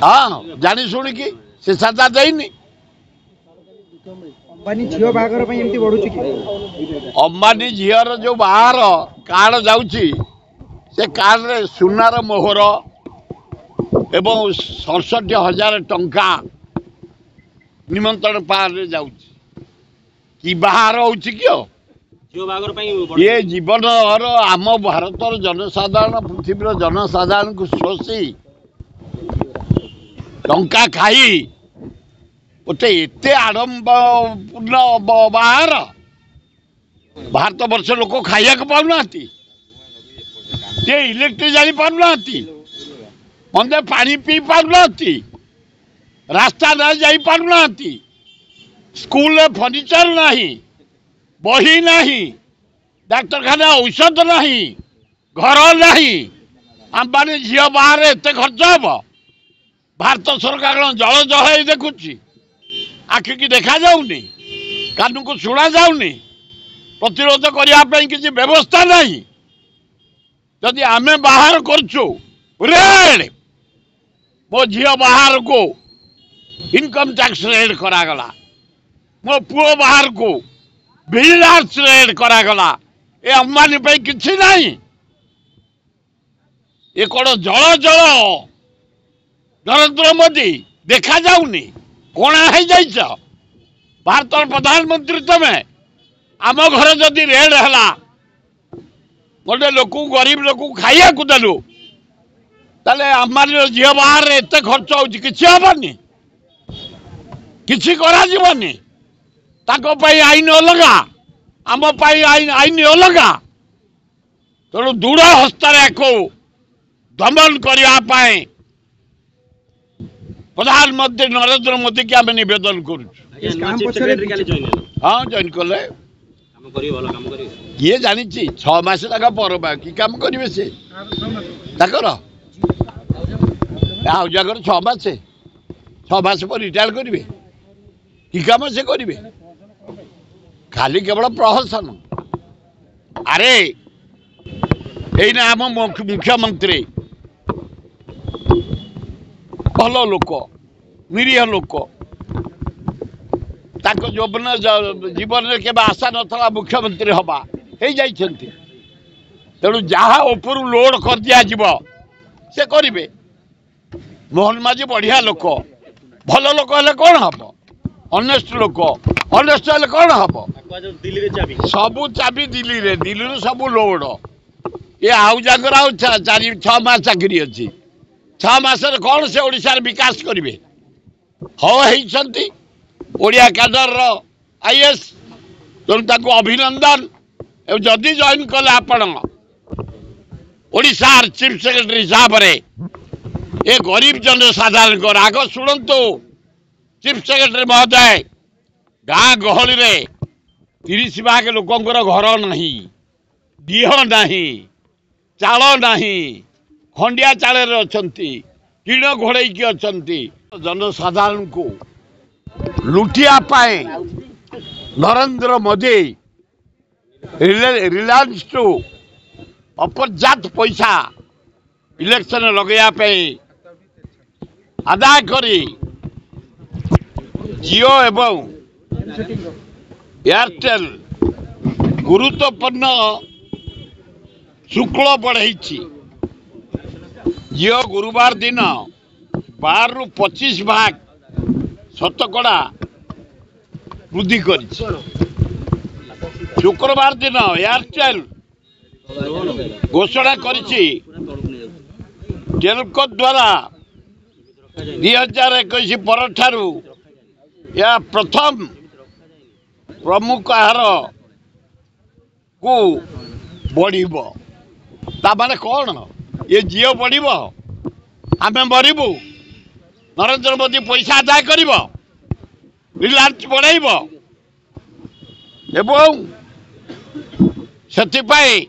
हाँ जानी शुणिकी से साजा देनी अंबानी झील बाहागर बढ़ुची अंबानी झीर जो बाहर कार्ड जाऊँगी से कार्ड रे सुनार मोहर एवं 67,000 टंका निमंत्रण पार जाऊँगी कि बाहर होची क्यों ये जीवन आम भारत जनसाधारण पृथ्वी जनसाधारण को शोषी टंका खाई गोटे एत आडंबरपूर्ण बाहर भारत वर्ष लोक खाया पाऊना इलेक्ट्रिक जानी पाऊना मंदे पानी पी पाऊना रास्ता न जा पाऊना स्कूल फर्निचर नहीं बही नहीं डाक्तरखाना औषध नहीं घर नहीं अंबानी झील बाहर एत खर्च हम भारत सरकार जल जल देखुची आखि की देखा जाऊनी कान को शुणा जाऊनी प्रतिरोध करने किसी व्यवस्था नहीं जदि आमे बाहर करचु रेड मो झी बाहर को इनकम टैक्स रेड करागला मो पुओ बाहर को विजिलेंस रेड करागला ए अंबानी पे किसी नहीं ये कौन जल जल नरेंद्र मोदी देखा जाऊनी कोणा है जाइछ भारत प्रधानमंत्री तमें आम घर जदि रेड है गोटे लोक गरीब लोक खाइया को देलु ताले अंबानी झील बाहर एत खर्च होनी किसी करा जीवनी ताको पाई आईन अलगा आम आईन अलगा तेणु दृढ़ हस्तर को दमन करने प्रधानमंत्री नरेंद्र मोदी की आम नवेदन कर हाँ जॉइन कले ये जानी 6 मास तक पर कि कम करेंगे से जगह 6 मास पर रिटायर करेंगे कि कम से करेंगे खाली केवल प्रहसन अरे यही आम मुख्यमंत्री भल लोक निरीह लोक जौवन जीवन में केवल आशा ना मुख्यमंत्री हवा हो जाइछन्ति तेणु जहाँ ऊपर लोड कर दिया से करेंगे मोहन माझी बढ़िया लोक भल लोक हेले कौन हम ऑनेस्ट लोक ऑनेस्ट हेले कौन हम सबू चाबी दिल्ली सबू लोड ये आउ जाकर आउ 4-6 मास चाकरी अच्छी 6 मास कौन से ओडिशार विकास करेंगे होती ओडिया कैडर आईएएस तेणु अभिनंदन जदि जॉइन कले आपण ओडिशार चीफ सेक्रेटरी हिसाब से ये गरीब जनसाधारण आग शुणु चीफ सेक्रेटरी महोदय गाँ गहली रे 30 भाग लोकंर घर नहीं दीह नहीं चाल नहीं खंडिया चाल अच्छी किण घोड़े अच्छा जनसाधारण को लुटिया पाए नरेंद्र मोदी रिलायंस टू अपर्याप्त पैसा इलेक्शन लगे आदाय करी जियो एवं एयरटेल गुरुत्वपूर्ण शुल्क बढ़ाई जियो गुरुवार दिन 12 ରୁ 25 भाग शतकड़ा वृद्धि कर शुक्रवार दिन एयरटेल घोषणा करिछि टेलको द्वारा 2021 पर यह प्रथम प्रमुख आहार को बढ़िबो ता माने कौन ये जियो बढ़िबो आमे मरिबू नरेंद्र मोदी पैसा आदाय करिबो रिलायंस बढ़ाइबो एवं सेथिपाई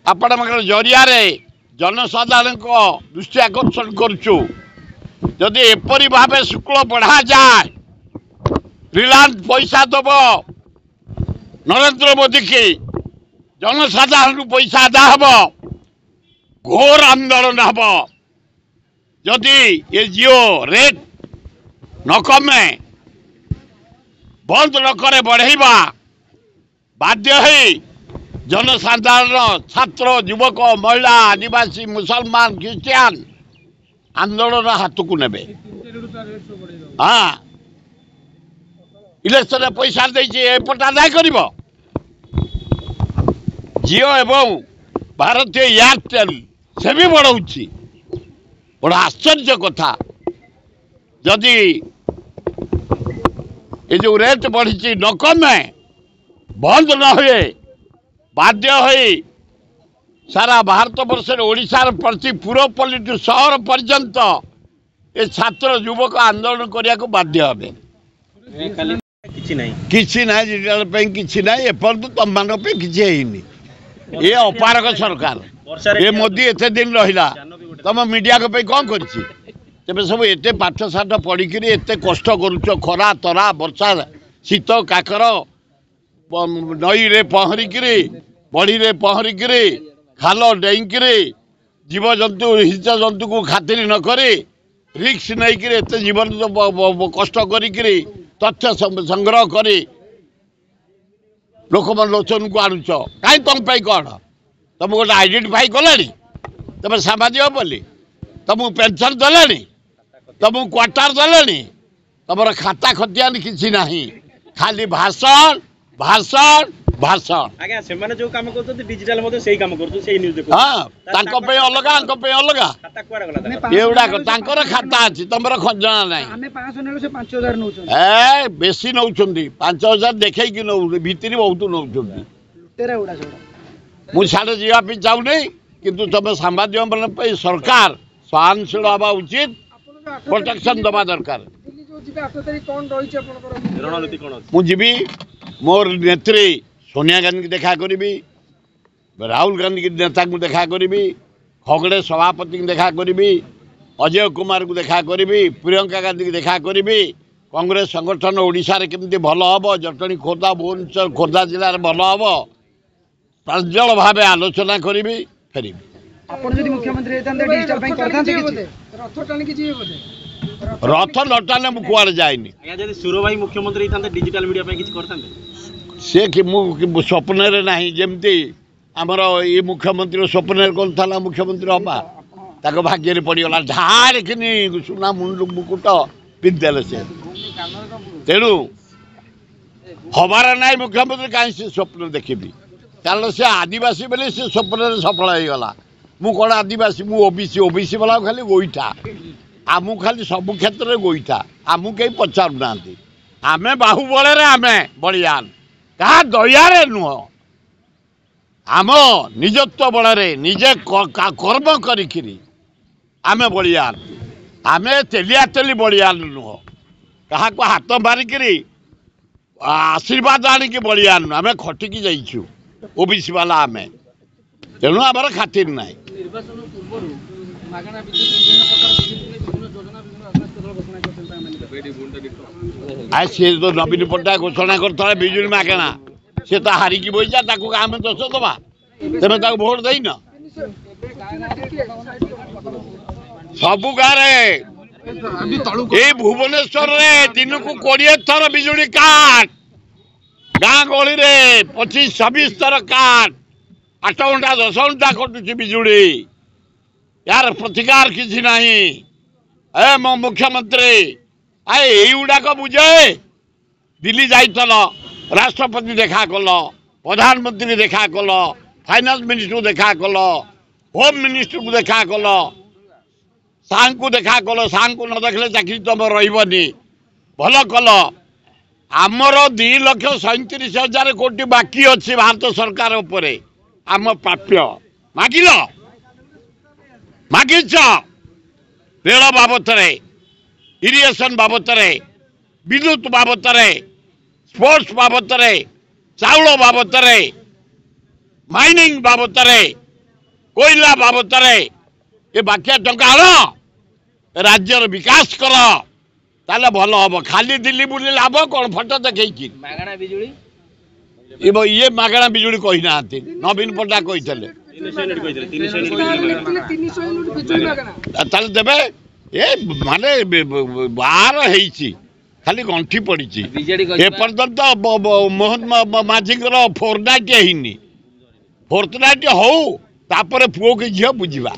आपण जरिया जनसाधारण को दृष्टि आकर्षण करुचु जदि एपरी भाव शुल्क बढ़ा जाए रिलायंस पैसा दब नरेंद्र मोदी की जनसाधारण पैसा आदा हम घोर आंदोलन हम जदि ये जियो रेट न कमे बंद न करे बढ़ेबा बाध्य है जनसाधारण छात्र युवक महिला आदिवासी मुसलमान ख्रिस्टियान आंदोलन हाथ को नेबे। हाँ इलेक्शन पैसा एपट आदाय कर जियो एवं भारतीय एयरटेल से भी बढ़ाऊँगी बड़ा आश्चर्य कथा जदि ये जो रेट बढ़ी न कमे बंद न हुए बाध्य हो सारा भारत वर्ष ओडिशार प्रति पूर्वपल्ली सहर पर्यंत ये छात्र युवक आंदोलन करने को बाध्य हे किसी ना किसी ना एपर्त तुम मान किसी ये अपारक सरकार ये मोदी एत दिन रहा तुम मीडिया कौन कर सब एत पाठ साठ पढ़िक एत कष्ट करुच खरा तरा वर्षा शीत काकर नई रे पहरिक बड़ी रे पहरिक खाल डेईक जीवजंतु हिंस जंतु को खातिर न करे रिक्स नहीं एत जीवन कष्ट करी तथ्य संग्रह कर लोक लोचन को आणुच कहीं तुम कौन तुम गोटे आइडेंटिफाई कला तुम सामाजिक बोली तुमको पेंशन देले तुमको क्वार्टर देले तुम खाता खतियान किसी ना खाली भाषण भाषण भाषण आज्ञा से माने जो काम करते डिजिटल मध्ये सेही काम करते सेही न्यूज देखो हां तांको पे अलगा आंको पे अलगा खाता कुआडा गला एउडा को तांकर खाता अछि तमरा खजना नाही हमें 500 नेलो से 5000 नउछन ए बेसी नउछंदी 5000 देखै कि नउ भीतरी बहुत नउछंदी तेरा उडा छोड़ा मु साडे जिया पि जाउ नै किंतु तमे सामाजिक बन पे सरकार सहनशील हवा उचित प्रोटेक्शन दबा दरकार दिल्ली जो जिबे 8 तारिख कोन रही छै आपनकर रणनीति कोन अछि मु जिबी मोर नेत्री सोनिया गांधी की देखा करी राहुल गांधी की नेता को देखा करी खगड़े सभापति की देखा करी अजय कुमार को देखा करी प्रियंका गांधी की देखा करी कांग्रेस संगठन ओडिशा रे केमती भल हम जटणी खोर्धा भुवनेश्वर खोर्धा जिले में भल हम प्रांजल भाव आलोचना करी फेरी आपण जदि मुख्यमंत्री हेतंते डिजिटल बैंक करथांते किछि रथ टाणी कि जिवे बोले रथ नटाने मु कुआड़े जाइनी आज्ञा जदि सुरो भाई मुख्यमंत्री हेतंते डिजिटल मीडिया पे किछि करथांते से कि मु स्वप्न नहीं जमती आमर ये मुख्यमंत्री स्वप्न कौन था मुख्यमंत्री हवा ताको भाग्य पड़गला ढार कि सुना मुंड मुकुट पिंधेले से तेणु हबार ना मुख्यमंत्री कहीं से स्वप्न देखी कारण से आदिवासी बोले से स्वप्न सफल हो गला मु कौन आदिवासी मु ओबीसी ओबीसी वाला खाली गोईठा आमु खाली सब क्षेत्र में गोईठा आमु कहीं पचारू ना आमे बाहुबल आमे बलियान कहा दयारे नुह आम निजत्व बल निजे कर्म करी आमे बलियान आमे तेलिया तेली बलियान नुह क्या हाथ मारिक आशीर्वाद आणिकी बलियान आमे खटिकी जाइछु ओबीसी वाला आमे तेणु आमर खातिर ना आ सी तो नवीन पट्टनायक घोषणा करता बिजुली मागेणा सी तो हारिकी बईचा आम दोष दबा तेज भोट देन सबु गाँव भुवनेश्वर दिन को 20 थर बिजुली काट गाँ गहली 25-26 थर काट 8 घंटा 10 घंटा कटुची बिजुली यार प्रतिकार किसी ना ए मो मुख्यमंत्री आए युवाक बुझे दिल्ली जाइल राष्ट्रपति देखा कल प्रधानमंत्री देखा कल फाइनान्स मिनिस्टर को देखा कल होम मिनिस्टर को देखा कल सांग को देखा कल सांग को न देखले चाकरी तुम रही भल कल आमर 2,37,000 कोटी बाकी अच्छी भारत सरकार उपरे आम प्राप्य मागिल मागिच रेल बाबत इरिगेशन बाबत विद्युत बाबत स्पोर्ट्स बाबत चाउल बाबत माइनिंग बाबत कोयला बाबत ये बाकी टंका आन राज्यर विकास कर ताले भल हम खाली दिल्ली बुले लाभ कौन फटो देखी मागणा बिजुली ये मागणा बिजुली कही ना नवीन पट्टनायक कही देवे ଏ ମାନେ ବାହାର ହେଇଛି ଖାଲି ଗଣ୍ଠି ପଡ଼ିଛି ଏପର୍ଯ୍ୟନ୍ତ ମୋହନ ମାଝୀଙ୍କର ଫୋର୍ଥନାଇଟ୍ ହେଇନି ଫୋର୍ଥନାଇଟ୍ ହଉ ତାପରେ ପୁଅକୁ ଝିଅ ବୁଝିବା।